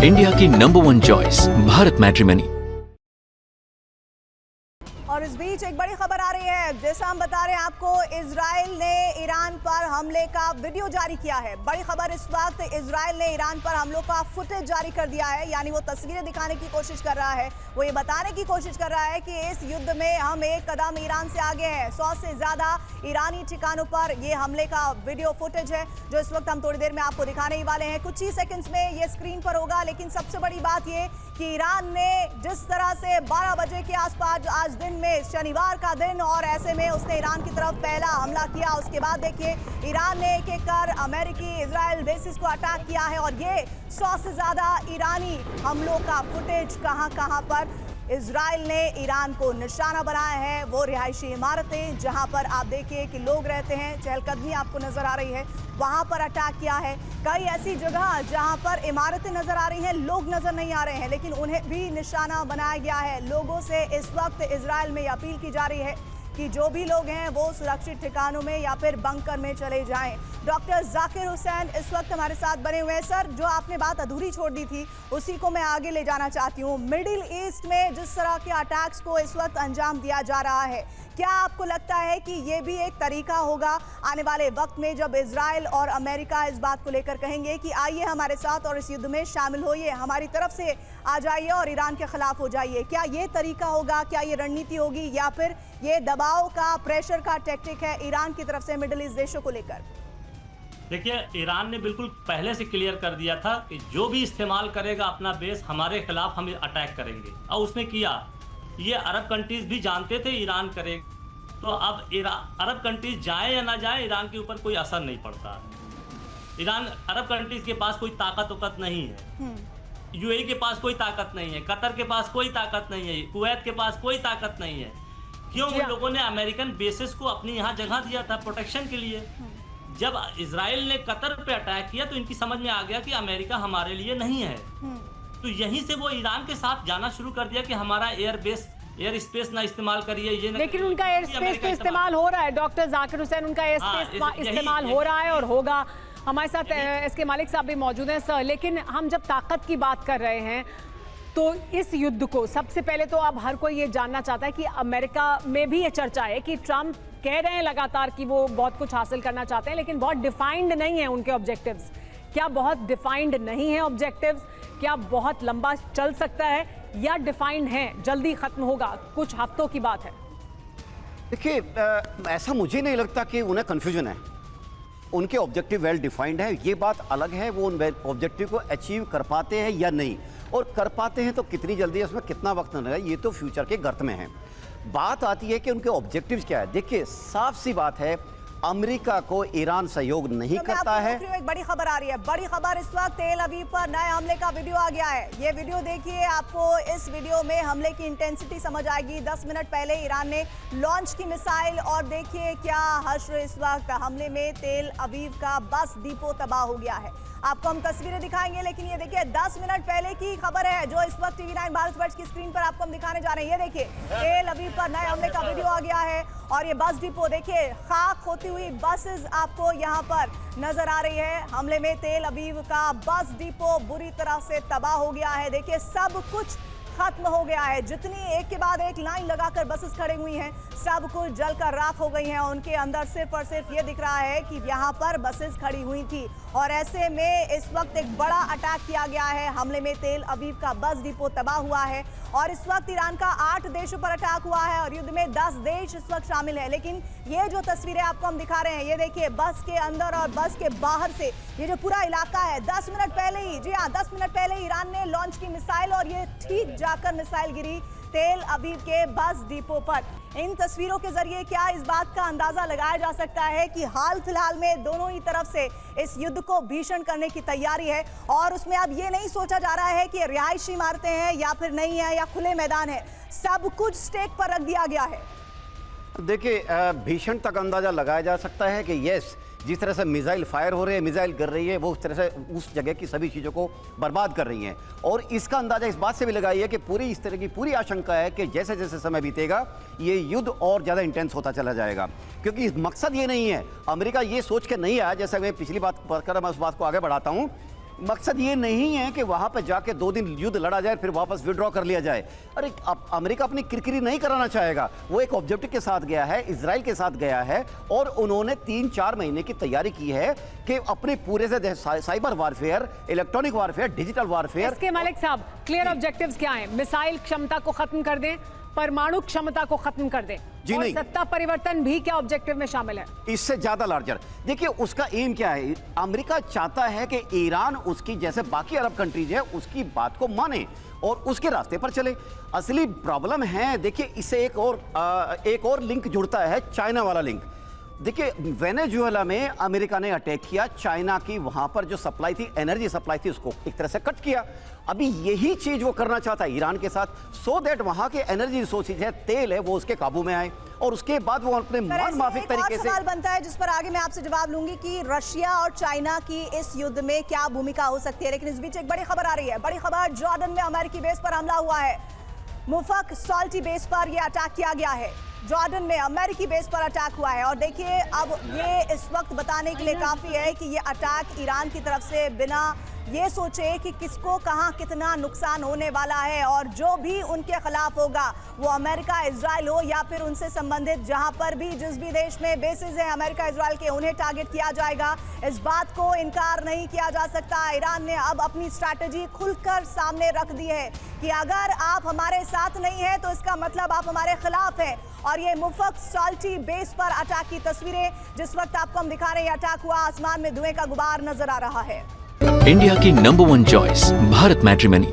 India की number 1 choice Bharat matrimony. और इस बीच एक बड़ी खबर आ रही है। जैसा हम बता रहे हैं आपको, इजराइल ने ईरान पर हमले का वीडियो जारी किया है। बड़ी खबर इस वक्त, इजराइल ने ईरान पर हमलों का फुटेज जारी कर दिया है। यानी वो तस्वीरें दिखाने की कोशिश कर रहा है, वो ये बताने की कोशिश कर रहा है कि इस युद्ध में हम एक कदम ईरान से आगे हैं। 100 से ज्यादा ईरानी ठिकानों पर ये हमले का वीडियो फुटेज है, जो इस वक्त हम थोड़ी देर में आपको दिखाने ही वाले हैं। कुछ ही सेकंड्स में ये स्क्रीन पर होगा। लेकिन सबसे बड़ी बात ये कि ईरान ने जिस तरह से 12 बजे के आसपास आज दिन में, शनिवार का दिन, और ऐसे में उसने ईरान की तरफ पहला हमला किया। उसके बाद देखिए ईरान ने एक एक कर अमेरिकी इजराइल बेसिस को अटैक किया है। और ये 100 से ज्यादा ईरानी हमलों का फुटेज कहां पर इजराइल ने ईरान को निशाना बनाया है। वो रिहायशी इमारतें जहां पर आप देखिए कि लोग रहते हैं, चहलकदमी आपको नजर आ रही है, वहां पर अटैक किया है। कई ऐसी जगह जहां पर इमारतें नजर आ रही हैं, लोग नजर नहीं आ रहे हैं, लेकिन उन्हें भी निशाना बनाया गया है। लोगों से इस वक्त इजराइल में अपील की जा रही है कि जो भी लोग हैं वो सुरक्षित ठिकानों में या फिर बंकर में चले जाएं। डॉक्टर जाकिर हुसैन इस वक्त हमारे साथ बने हुए हैं। सर, जो आपने बात अधूरी छोड़ दी थी उसी को मैं आगे ले जाना चाहती हूँ। मिडिल ईस्ट में जिस तरह के अटैक्स को इस वक्त अंजाम दिया जा रहा है, क्या आपको लगता है कि ये भी एक तरीका होगा आने वाले वक्त में, जब इजराइल और अमेरिका इस बात को लेकर कहेंगे कि आइए हमारे साथ और इस युद्ध में शामिल होइए, हमारी तरफ से आ जाइए और ईरान के खिलाफ हो जाइए? क्या ये तरीका होगा, क्या ये रणनीति होगी, या फिर ये दबाव का, प्रेशर का टैक्टिक है ईरान की तरफ से मिडिल ईस्ट देशों को लेकर? देखिए, ईरान ने बिल्कुल पहले से क्लियर कर दिया था कि जो भी इस्तेमाल करेगा अपना बेस हमारे खिलाफ, हम अटैक करेंगे, और उसने किया। ये अरब कंट्रीज भी जानते थे ईरान करेगा, तो अब अरब कंट्रीज जाए या ना जाए, ईरान के ऊपर कोई असर नहीं पड़ता। अरब कंट्रीज के पास कोई ताकत नहीं है, यूएई के पास कोई ताकत नहीं है, कतर के पास कोई ताकत नहीं है, कुवैत के पास कोई ताकत नहीं है। क्यों? उन लोगों ने अमेरिकन बेसिस को अपनी यहाँ जगह दिया था प्रोटेक्शन के लिए। जब इजराइल ने कतर पे अटैक किया तो इनकी समझ में आ गया कि अमेरिका हमारे लिए नहीं है, तो यहीं से वो ईरान के साथ जाना शुरू कर दिया कि हमारा एयर स्पेस ना इस्तेमाल करिए। ये लेकिन उनका एयर स्पेस तो इस्तेमाल हो रहा है डॉक्टर जाकिर हुसैन, उनका एयर स्पेस इस्तेमाल हो रहा है और होगा। हमारे साथ इसके मालिक साहब भी मौजूद हैं। सर, लेकिन हम जब ताकत की बात कर रहे हैं तो इस युद्ध को सबसे पहले तो अब हर कोई ये जानना चाहता है कि अमेरिका में भी ये चर्चा है कि ट्रंप कह रहे हैं लगातार कि वो बहुत कुछ हासिल करना चाहते हैं, लेकिन बहुत डिफाइंड नहीं है उनके ऑब्जेक्टिव्स। क्या बहुत डिफाइंड नहीं है ऑब्जेक्टिव्स? क्या बहुत लंबा चल सकता है, या डिफाइंड है, जल्दी खत्म होगा, कुछ हफ्तों की बात है? देखिए, ऐसा मुझे नहीं लगता कि उन्हें कंफ्यूजन है। उनके ऑब्जेक्टिव वेल डिफाइंड है, ये बात अलग है वो उन ऑब्जेक्टिव को अचीव कर पाते हैं या नहीं, और कर पाते हैं तो कितनी जल्दी है, उसमें कितना वक्त लगेगा, ये तो फ्यूचर के गर्त में है। बात आती है कि उनके ऑब्जेक्टिव्स क्या है। देखिए, साफ सी बात है, अमेरिका को ईरान सहयोग नहीं करता है। एक बड़ी खबर आ रही है, बड़ी खबर इस वक्त तेल अवीव पर नए हमले का वीडियो आ गया है। ये वीडियो देखिए, आपको इस वीडियो में हमले की इंटेंसिटी समझ आएगी। 10 मिनट पहले ईरान ने लॉन्च की मिसाइल, और देखिए क्या हश्र इस वक्त हमले में तेल अवीव का बस डिपो तबाह हो गया है। आपको हम तस्वीरें दिखाएंगे, लेकिन ये देखिए 10 मिनट पहले की खबर है जो इस वक्त TV9 भारतवर्ष की स्क्रीन पर आपको हम दिखाने जा रहे हैं। ये देखिए तेल अवीव पर नए हमले का वीडियो आ गया है, और ये बस डिपो देखिए, खाक होती हुई बसेस आपको यहाँ पर नजर आ रही है। हमले में तेल अवीव का बस डिपो बुरी तरह से तबाह हो गया है। देखिए सब कुछ खत्म हो गया है, जितनी एक के बाद एक लाइन लगाकर बसेस खड़ी हुई हैं, सब कुछ जलकर राख हो गई हैं। उनके अंदर सिर्फ और सिर्फ ये दिख रहा है कि यहाँ पर बसेस खड़ी हुई थी, और ऐसे में इस वक्त एक बड़ा अटैक किया गया है। हमले में तेल अवीव का बस डिपो तबाह हुआ है, और इस वक्त ईरान का 8 देशों पर अटैक हुआ है, और युद्ध में 10 देश इस वक्त शामिल है। लेकिन ये जो तस्वीरें आपको हम दिखा रहे हैं, ये देखिए बस के अंदर और बस के बाहर से ये जो पूरा इलाका है, 10 मिनट पहले ही, जी हाँ 10 मिनट पहले ईरान ने लॉन्च की मिसाइल, और ये ठीक जाकर मिसाइल गिरी तेल अवीव के बस डिपो पर। इन तस्वीरों के जरिए क्या इस बात का अंदाजा लगाया जा सकता है कि हाल फिलहाल में दोनों ही तरफ से इस युद्ध को भीषण करने की तैयारी है, और उसमें अब ये नहीं सोचा जा रहा है कि रिहायशी इमारतें हैं या फिर नहीं है या खुले मैदान है, सब कुछ स्टेक पर रख दिया गया है। देखिए, भीषण तक अंदाजा लगाया जा सकता है कि यस, जिस तरह से मिसाइल फायर हो रहे हैं, मिसाइल गिर रही है, वो उस तरह से उस जगह की सभी चीज़ों को बर्बाद कर रही हैं। और इसका अंदाजा इस बात से भी लगाई है कि पूरी इस तरह की पूरी आशंका है कि जैसे जैसे समय बीतेगा ये युद्ध और ज़्यादा इंटेंस होता चला जाएगा, क्योंकि मकसद ये नहीं है, अमेरिका ये सोच के नहीं आया, जैसे मैं पिछली बात कर मैं उस बात को आगे बढ़ाता हूँ मकसद ये नहीं है कि वहां पर जाके 2 दिन युद्ध लड़ा जाए फिर वापस विड्रॉ कर लिया जाए। अरे अमेरिका अपनी किरकिरी नहीं कराना चाहेगा, वो एक ऑब्जेक्टिव के साथ गया है, इजराइल के साथ गया है और उन्होंने 3-4 महीने की तैयारी की है कि अपने पूरे से cyber warfare, electronic warfare, digital warfare. इसके मालिक साहब क्लियर ऑब्जेक्टिव्स क्या हैं? मिसाइल क्षमता को खत्म कर दें, परमाणु क्षमता को खत्म कर दें, जी और नहीं। सत्ता परिवर्तन भी क्या ऑब्जेक्टिव में शामिल है? इससे ज्यादा लार्जर देखिए उसका एम क्या है। अमेरिका चाहता है कि ईरान उसकी जैसे बाकी अरब कंट्रीज है उसकी बात को माने और उसके रास्ते पर चले। असली प्रॉब्लम है देखिए इससे एक और लिंक जुड़ता है, चाइना वाला लिंक। देखिए वेनेजुएला में अमेरिका ने अटैक किया, चाइना की वहां पर जो सप्लाई थी, एनर्जी सप्लाई थी, उसको एक तरह से कट किया। अभी यही चीज वो करना चाहता है ईरान के साथ, सो दैट वहां के एनर्जी रिसोर्सेज है, तेल है, वो उसके काबू में आए और उसके बाद वो अपने मनमाफिक तरीके से। सवाल बनता है जिस पर आगे मैं आपसे जवाब लूंगी कि रशिया और चाइना की इस युद्ध में क्या भूमिका हो सकती है, लेकिन इस बीच एक बड़ी खबर आ रही है। बड़ी खबर, जॉर्डन में अमेरिकी बेस पर हमला हुआ है। मुफक सॉल्टी बेस पर यह अटैक किया गया है। जॉर्डन में अमेरिकी बेस पर अटैक हुआ है और देखिए अब ये इस वक्त बताने के लिए काफी है कि ये अटैक ईरान की तरफ से बिना ये सोचे कि किसको कहां कितना नुकसान होने वाला है, और जो भी उनके खिलाफ होगा वो अमेरिका, इजराइल हो या फिर उनसे संबंधित जहां पर भी जिस भी देश में बेसिस है अमेरिका इजराइल के, उन्हें टारगेट किया जाएगा। इस बात को इनकार नहीं किया जा सकता। ईरान ने अब अपनी स्ट्रैटेजी खुलकर सामने रख दी है कि अगर आप हमारे साथ नहीं है तो इसका मतलब आप हमारे खिलाफ है। और ये मुफक सॉल्टी बेस पर अटैक की तस्वीरें जिस वक्त आपको हम दिखा रहे हैं, अटैक हुआ, आसमान में धुएं का गुबार नजर आ रहा है। इंडिया की नंबर 1 चॉइस भारत मैट्रिमनी।